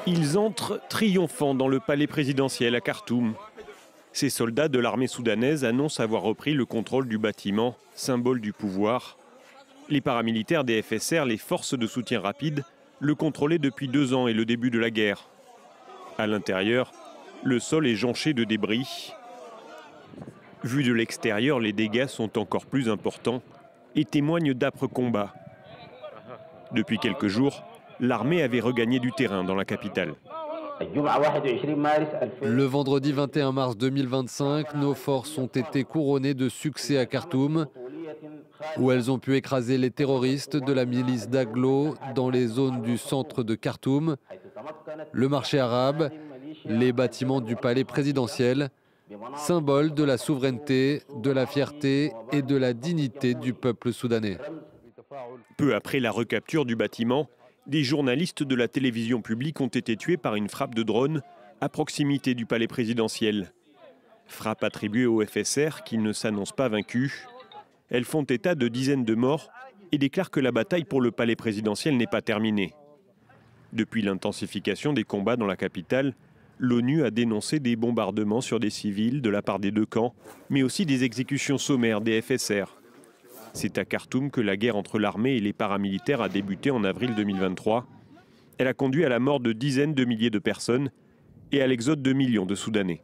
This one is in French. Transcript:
Ils entrent triomphants dans le palais présidentiel à Khartoum. Ces soldats de l'armée soudanaise annoncent avoir repris le contrôle du bâtiment, symbole du pouvoir. Les paramilitaires des FSR, les forces de soutien rapide, le contrôlaient depuis 2 ans et le début de la guerre. À l'intérieur, le sol est jonché de débris. Vu de l'extérieur, les dégâts sont encore plus importants et témoignent d'âpres combats. Depuis quelques jours, l'armée avait regagné du terrain dans la capitale. Le vendredi 21 mars 2025, nos forces ont été couronnées de succès à Khartoum, où elles ont pu écraser les terroristes de la milice Daglo dans les zones du centre de Khartoum, le marché arabe, les bâtiments du palais présidentiel, symbole de la souveraineté, de la fierté et de la dignité du peuple soudanais. Peu après la recapture du bâtiment, des journalistes de la télévision publique ont été tués par une frappe de drone à proximité du palais présidentiel. Frappe attribuée au FSR qui ne s'annonce pas vaincu. Elles font état de dizaines de morts et déclarent que la bataille pour le palais présidentiel n'est pas terminée. Depuis l'intensification des combats dans la capitale, l'ONU a dénoncé des bombardements sur des civils de la part des deux camps, mais aussi des exécutions sommaires des FSR. C'est à Khartoum que la guerre entre l'armée et les paramilitaires a débuté en avril 2023. Elle a conduit à la mort de dizaines de milliers de personnes et à l'exode de millions de Soudanais.